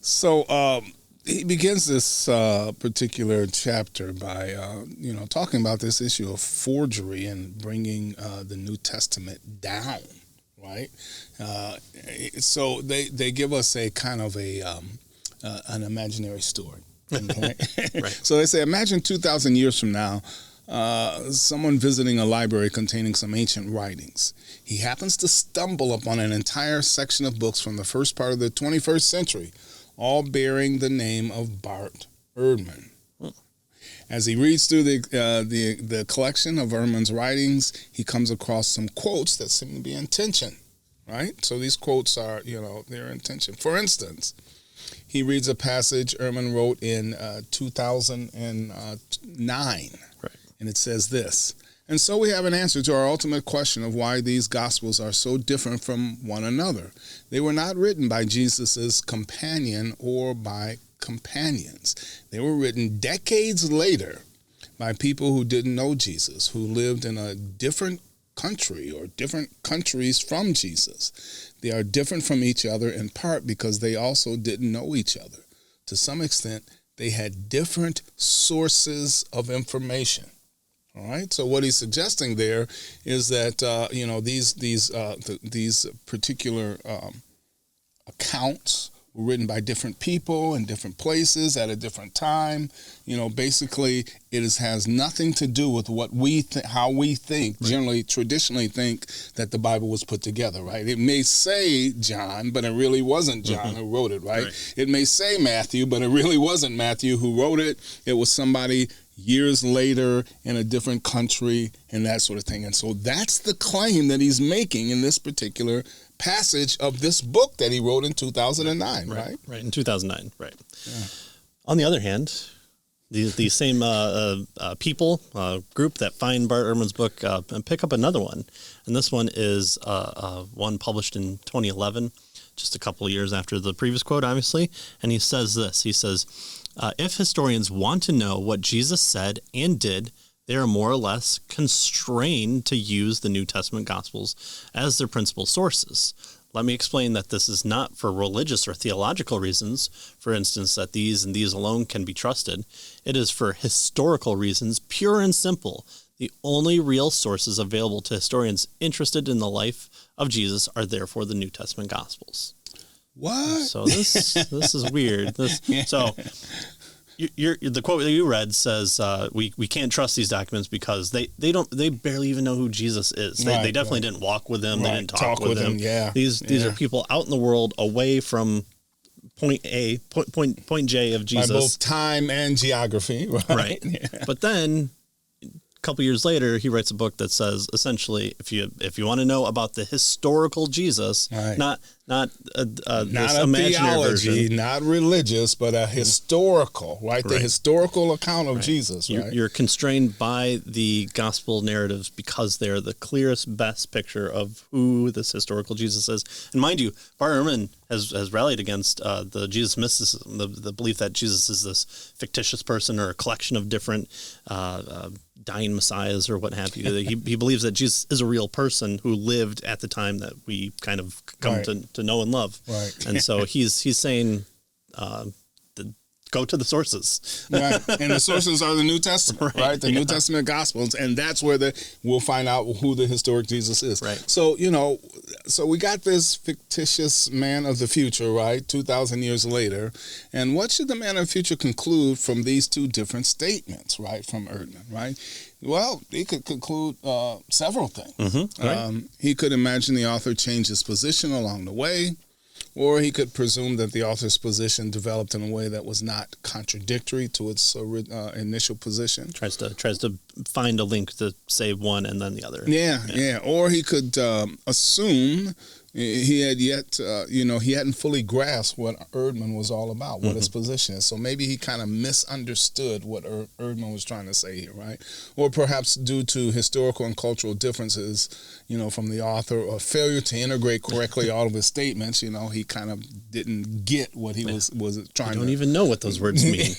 So he begins this particular chapter by, talking about this issue of forgery and bringing the New Testament down, right? So they give us a kind of an imaginary story. Right? Right. So they say, imagine 2,000 years from now, someone visiting a library containing some ancient writings. He happens to stumble upon an entire section of books from the first part of the 21st century, all bearing the name of Bart Ehrman. As he reads through the collection of Ehrman's writings, he comes across some quotes that seem to be in tension, right? So these quotes are, they're in tension. For instance, he reads a passage Ehrman wrote in 2009, Right. and it says this: "And so we have an answer to our ultimate question of why these Gospels are so different from one another. They were not written by Jesus' companion or by companions. They were written decades later by people who didn't know Jesus, who lived in a different country or different countries from Jesus. They are different from each other in part because they also didn't know each other. To some extent, they had different sources of information." All right. So what he's suggesting there is that these particular accounts were written by different people in different places at a different time. Basically, has nothing to do with what how we think, generally, traditionally think that the Bible was put together, right? It may say John, but it really wasn't John who wrote it, right? It may say Matthew, but it really wasn't Matthew who wrote it. It was somebody years later in a different country and that sort of thing. And so that's the claim that he's making in this particular passage of this book that he wrote in 2009, right? Right, in 2009, right. Yeah. On the other hand, the same people, group that find Bart Ehrman's book and pick up another one. And this one is one published in 2011, just a couple of years after the previous quote, obviously. And he says this, he says, if historians want to know what Jesus said and did, they are more or less constrained to use the New Testament Gospels as their principal sources. Let me explain that this is not for religious or theological reasons, for instance, that these and these alone can be trusted. It is for historical reasons, pure and simple. The only real sources available to historians interested in the life of Jesus are therefore the New Testament Gospels. What? So this is weird. So the quote that you read says we can't trust these documents because they barely even know who Jesus is. They definitely didn't walk with him. They didn't talk with him. Yeah. These are people out in the world away from point A, point J of Jesus. By both time and geography. Right. Yeah. But then a couple years later, he writes a book that says essentially, if you want to know about the historical Jesus, not this a imaginary theology, version, not religious, but a historical, right? The historical account of Jesus, right? You're constrained by the gospel narratives because they're the clearest, best picture of who this historical Jesus is. And mind you, Bart Ehrman has rallied against the Jesus mysticism, the belief that Jesus is this fictitious person or a collection of different dying messiahs or what have you. He believes that Jesus is a real person who lived at the time that we kind of come to know and love. Right. And so he's saying, go to the sources. Right. And the sources are the New Testament, right? The New Testament Gospels. And that's where we'll find out who the historic Jesus is. Right. So, so we got this fictitious man of the future, right? 2,000 years later. And what should the man of the future conclude from these two different statements, right? From Ehrman, right? Well, he could conclude several things. Mm-hmm. He could imagine the author changed his position along the way, or he could presume that the author's position developed in a way that was not contradictory to its initial position. Tries to find a link to say one and then the other. Yeah. Or he could assume he had he hadn't fully grasped what Ehrman was all about, what his position is. So maybe he kind of misunderstood what Ehrman was trying to say here, right? Or perhaps due to historical and cultural differences, from the author, or failure to integrate correctly all of his statements, he kind of didn't get what he was trying to. I don't even know what those words mean.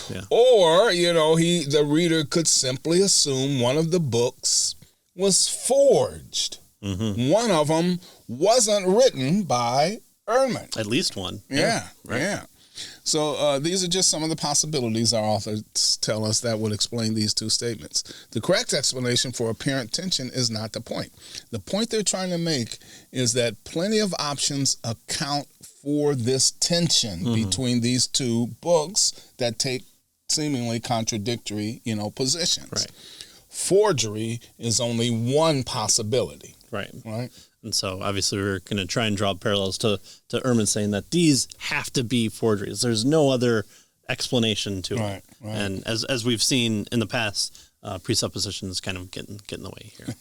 Yeah. Or, the reader could simply assume one of the books was forged. Mm-hmm. One of them wasn't written by Ehrman. At least one. Yeah, right. yeah. So these are just some of the possibilities our authors tell us that would explain these two statements. The correct explanation for apparent tension is not the point. The point they're trying to make is that plenty of options account for this tension between these two books that take seemingly contradictory, positions. Right. Forgery is only one possibility. Right. Right. And so obviously we're going to try and draw parallels to Ehrman saying that these have to be forgeries. There's no other explanation to it. Right. And as we've seen in the past, presuppositions kind of get in the way here.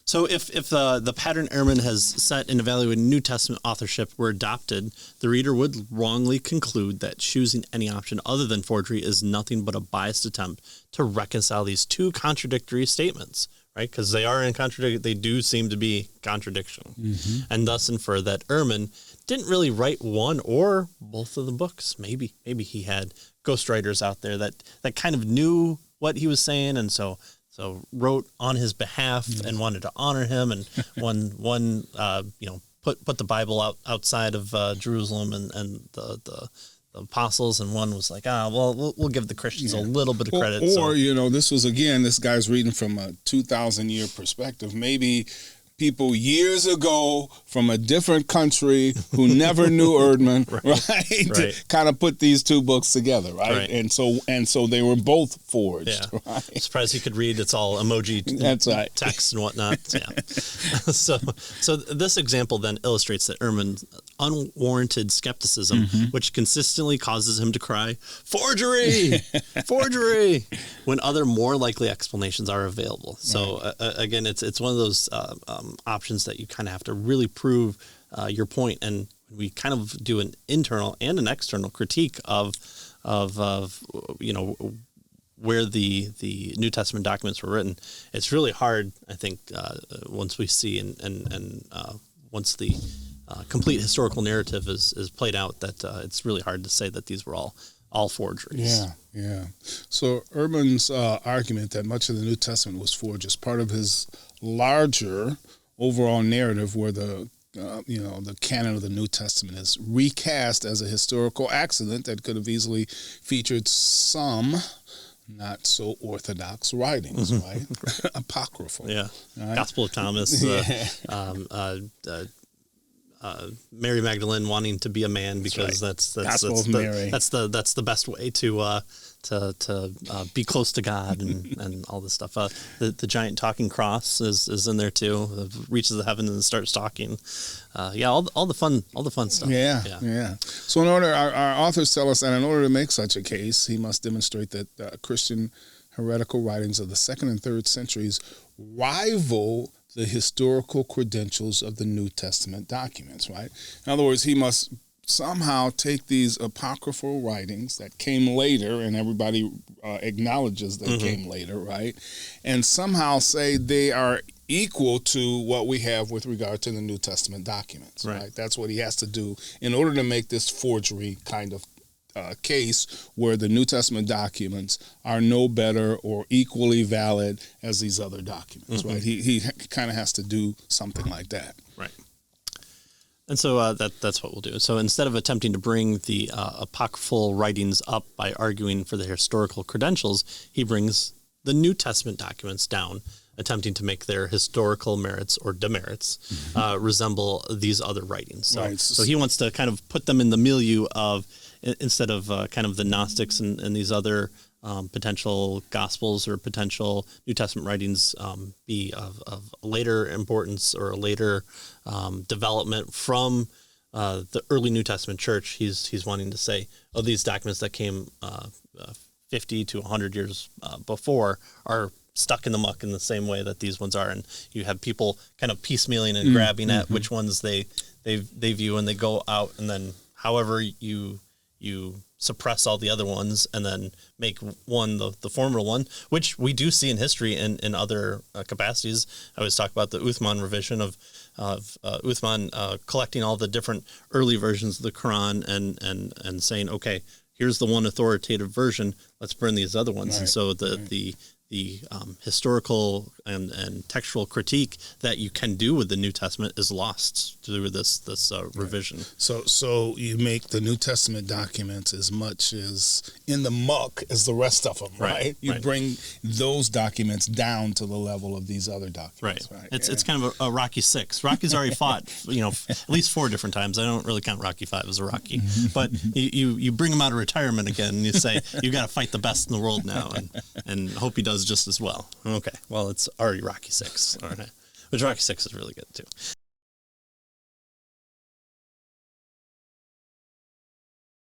So if the pattern Ehrman has set in evaluating New Testament authorship were adopted, the reader would wrongly conclude that choosing any option other than forgery is nothing but a biased attempt to reconcile these two contradictory statements, right? Because they are in contradiction. They do seem to be contradiction, and thus infer that Ehrman didn't really write one or both of the books. Maybe he had ghostwriters out there that kind of knew what he was saying, and so wrote on his behalf and wanted to honor him, and one put the Bible outside of Jerusalem and the apostles, and one was like, we'll give the Christians a little bit of credit. Or this was, again, this guy's reading from a 2,000-year perspective. Maybe people years ago from a different country who never knew Ehrman, right? Kind of put these two books together, right? And so they were both forged. Yeah. Right? I'm surprised he could read. It's all emoji text and whatnot. Yeah. So this example then illustrates that Ehrman's unwarranted skepticism, which consistently causes him to cry, "Forgery! Forgery!" when other more likely explanations are available. So again, it's one of those options that you kind of have to really prove your point, and we kind of do an internal and an external critique of where the New Testament documents were written. It's really hard, I think, once we see and once the complete historical narrative is played out, that it's really hard to say that these were all forgeries. Yeah. So Ehrman's argument that much of the New Testament was forged is part of his larger overall narrative where the canon of the New Testament is recast as a historical accident that could have easily featured some not so orthodox writings, right? Apocryphal. Yeah. Right? Gospel of Thomas, Mary Magdalene wanting to be a man because that's the best way to be close to God and all this stuff. The giant talking cross is in there too. Reaches the heaven and starts talking. All the fun stuff. Yeah. So our authors tell us that in order to make such a case, he must demonstrate that Christian heretical writings of the 2nd and 3rd centuries rival the historical credentials of the New Testament documents, right? In other words, he must somehow take these apocryphal writings that came later, and everybody acknowledges they came later, right? And somehow say they are equal to what we have with regard to the New Testament documents, right? That's what he has to do in order to make this forgery kind of case where the New Testament documents are no better or equally valid as these other documents, right? He kind of has to do something like that. Right. And so that's what we'll do. So instead of attempting to bring the apocryphal writings up by arguing for their historical credentials, he brings the New Testament documents down, attempting to make their historical merits or demerits resemble these other writings. So he wants to kind of put them in the milieu of, instead of kind of the Gnostics and these other potential Gospels or potential New Testament writings be of later importance or a later development from the early New Testament church. He's wanting to say, these documents that came 50 to 100 years before are stuck in the muck in the same way that these ones are, and you have people kind of piecemealing and grabbing at which ones they view, and they go out, and then however you suppress all the other ones and then make one the former one, which we do see in history in other capacities. I always talk about the Uthman revision of Uthman collecting all the different early versions of the Quran and saying, okay, here's the one authoritative version, let's burn these other ones. And so the historical and textual critique that you can do with the New Testament is lost through this revision. So you make the New Testament documents as much as in the muck as the rest of them, right? You bring those documents down to the level of these other documents, right? It's kind of a Rocky Six. Rocky's already fought, at least 4 different times. I don't really count Rocky 5 as a Rocky, but you bring him out of retirement again, and you say you got to fight the best in the world now, and hope he does just as well. Okay, well, it's already Rocky 6, all right, which Rocky 6 is really good too.